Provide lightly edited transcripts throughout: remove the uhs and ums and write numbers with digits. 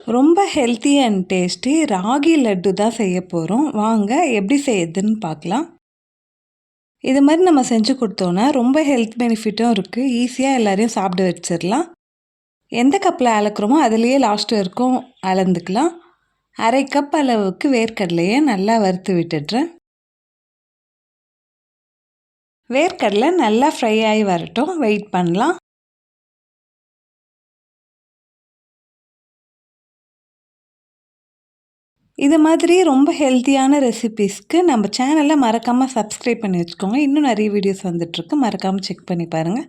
ரொம்ப healthy and tasty ragi laddu தான் செய்ய போகிறோம். வாங்க எப்படி செய்யுதுன்னு பார்க்கலாம். இது மாதிரி நம்ம செஞ்சு கொடுத்தோன்னா ரொம்ப ஹெல்த் பெனிஃபிட்டும் இருக்குது. ஈஸியாக எல்லாரையும் சாப்பிட வச்சிடலாம். எந்த கப்பில் அளக்குறோமோ அதுலேயே லாஸ்ட் வரைக்கும் அளந்துக்கலாம். 1/2 கப் அளவுக்கு வேர்க்கடலையை நல்லா வறுத்து விட்டுடுறேன். வேர்க்கடலை நல்லா ஃப்ரை ஆகி வரட்டும், வெயிட் பண்ணலாம். இது மாதிரி ரொம்ப ஹெல்த்தியான ரெசிபீஸ்க்கு நம்ம சேனலை மறக்காமல் சப்ஸ்கிரைப் பண்ணி வச்சுக்கோங்க. இன்னும் நிறைய வீடியோஸ் வந்துட்டுருக்கு, மறக்காமல் செக் பண்ணி பாருங்கள்.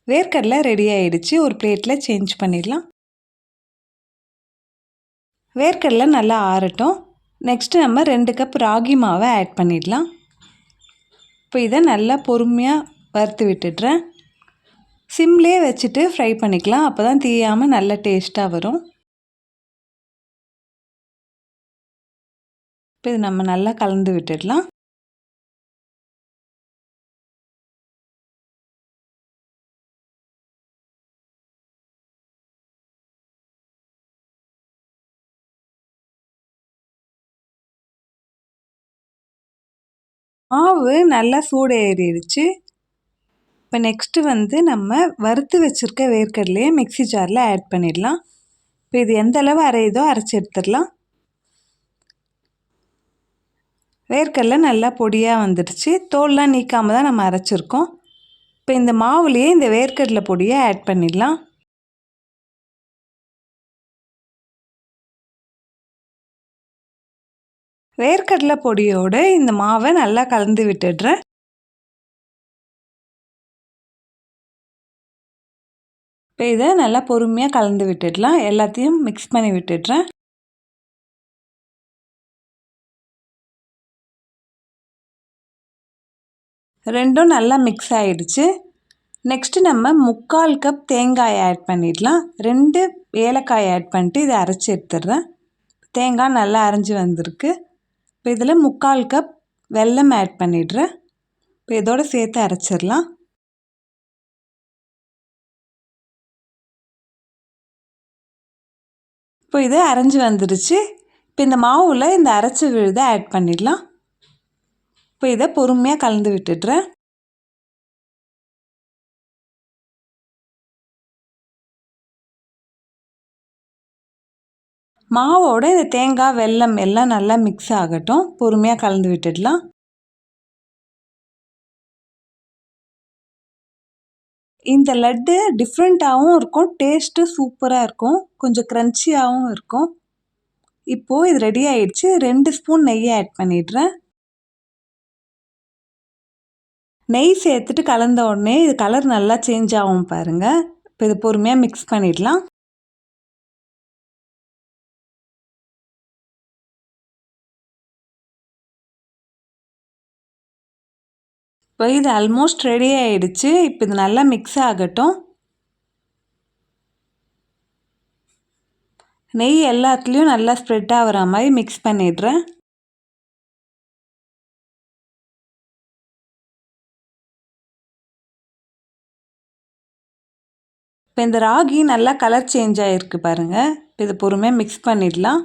வேர்க்கடலை ரெடி ஆகிடுச்சு, ஒரு பிளேட்டில் சேஞ்ச் பண்ணிடலாம். வேர்க்கடலை நல்லா ஆறட்டும். நெக்ஸ்ட்டு நம்ம 2 கப் ராகி மாவை ஆட் பண்ணிடலாம். இப்போ இதை நல்லா பொறுமையாக வறுத்து விட்டுடுறேன். சிம்லேயே வச்சுட்டு ஃப்ரை பண்ணிக்கலாம், அப்போ தான் தீயாமல் நல்ல டேஸ்ட்டாக வரும். இப்போ இது நம்ம நல்லா கலந்து விட்டுடலாம். மாவு நல்லா சூடு ஏறிடுச்சு. இப்போ நெக்ஸ்ட்டு நம்ம வறுத்து வச்சுருக்க வேர்க்கடலையை மிக்ஸி ஜாரில் ஆட் பண்ணிடலாம். இப்போ இது எந்த அளவு அரையுதோ அரைச்சி எடுத்துடலாம். வேர்க்கடலை நல்லா பொடியாக வந்துடுச்சு. தோல்லாம் நீக்காமல் தான் நம்ம அரைச்சிருக்கோம். இப்போ இந்த மாவுலேயே இந்த வேர்க்கடலை பொடியை ஆட் பண்ணிடலாம். வேர்க்கடலை பொடியோடு இந்த மாவை நல்லா கலந்து விட்டுடுறேன். இப்போ இதை நல்லா பொறுமையாக கலந்து விட்டுடலாம். எல்லாத்தையும் மிக்ஸ் பண்ணி விட்டுடுறேன். ரெண்டும் நல்லா மிக்ஸ் ஆகிடுச்சு. நெக்ஸ்ட்டு நம்ம 3/4 கப் தேங்காய் ஆட் பண்ணிடலாம். 2 ஏலக்காய் ஆட் பண்ணிட்டு இதை அரைச்சி எடுத்துடுறேன். தேங்காய் நல்லா அரைஞ்சி வந்திருக்கு. இப்போ இதில் 3/4 கப் வெல்லம் ஆட் பண்ணிடுறேன். இப்போ இதோடு சேர்த்து அரைச்சிடலாம். இப்போ இது அரைஞ்சி வந்துடுச்சு. இப்போ இந்த மாவில் இந்த அரைச்சி விழுதை ஆட் பண்ணிடலாம். இப்போ இதை பொறுமையாக கலந்து விட்டுடுறேன். மாவோட இந்த தேங்காய் வெல்லம் எல்லாம் நல்லா மிக்ஸ் ஆகட்டும், பொறுமையாக கலந்து விட்டுடலாம். இந்த லட்டு டிஃப்ரெண்ட்டாகவும் இருக்கும், டேஸ்ட்டு சூப்பராக இருக்கும், கொஞ்சம் க்ரன்ச்சியாகவும் இருக்கும். இப்போது இது ரெடி ஆகிடுச்சு. 2 ஸ்பூன் நெய்யை ஆட் பண்ணிடுறேன். நெய் சேர்த்துட்டு கலந்த உடனே இது கலர் நல்லா சேஞ்ச் ஆகும் பாருங்கள். இப்போ இது பொறுமையாக மிக்ஸ் பண்ணிடலாம். இப்போ இது ஆல்மோஸ்ட் ரெடி ஆகிடுச்சு. இப்போ இது நல்லா மிக்ஸ் ஆகட்டும். நெய் எல்லாத்துலேயும் நல்லா ஸ்ப்ரெட் ஆகிற மாதிரி மிக்ஸ் பண்ணிடுறேன். இப்போ இந்த ராகி நல்லா கலர் சேஞ்ச் ஆகிருக்கு பாருங்கள். இப்போ இது பொறுமையாக மிக்ஸ் பண்ணிடலாம்.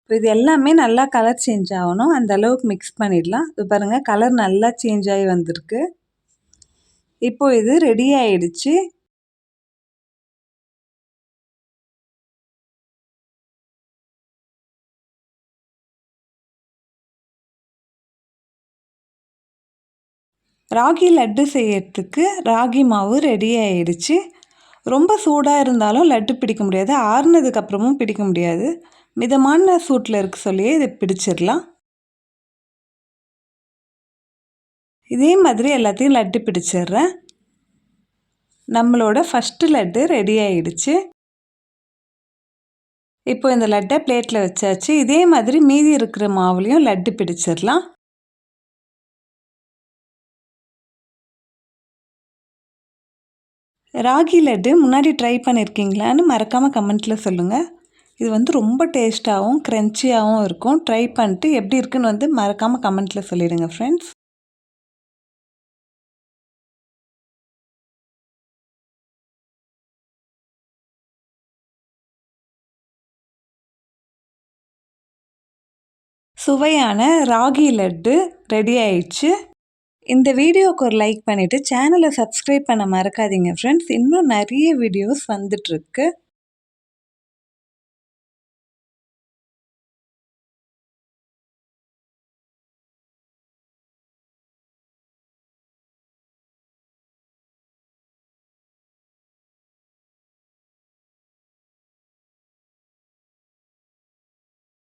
இப்போ இது எல்லாமே நல்லா கலர் சேஞ்ச் ஆகணும், அந்த அளவுக்கு மிக்ஸ் பண்ணிடலாம். இது பாருங்கள், கலர் நல்லா சேஞ்ச் ஆகி வந்திருக்கு. இப்போ இது ரெடி ஆகிடுச்சு. ராகி லட்டு செய்யறதுக்கு ராகி மாவு ரெடி ஆகிடுச்சு. ரொம்ப சூடாக இருந்தாலும் லட்டு பிடிக்க முடியாது, ஆறுனதுக்கப்புறமும் பிடிக்க முடியாது. மிதமான சூட்டில் இருக்க சொல்லியே இதை பிடிச்சிடலாம். இதே மாதிரி எல்லாத்தையும் லட்டு பிடிச்சிடுறேன். நம்மளோட ஃபஸ்ட்டு லட்டு ரெடி ஆகிடுச்சு. இப்போ இந்த லட்டை பிளேட்டில் வச்சாச்சு. இதே மாதிரி மீதி இருக்கிற மாவுலேயும் லட்டு பிடிச்சிடலாம். ராகி லட்டு முன்னாடி ட்ரை பண்ணியிருக்கீங்களான்னு மறக்காமல் கமெண்ட்டில் சொல்லுங்கள். இது ரொம்ப டேஸ்ட்டாகவும் க்ரன்ச்சியாகவும் இருக்கும். ட்ரை பண்ணிட்டு எப்படி இருக்குன்னு மறக்காமல் கமெண்ட்டில் சொல்லிடுங்க ஃப்ரெண்ட்ஸ். சுவையான ராகி லட்டு ரெடி ஆயிடுச்சு. இந்த வீடியோவுக்கு ஒரு லைக் பண்ணிவிட்டு சேனலை சப்ஸ்கிரைப் பண்ண மறக்காதீங்க ஃப்ரெண்ட்ஸ். இன்னும் நிறைய வீடியோஸ் வந்துட்டுருக்கு.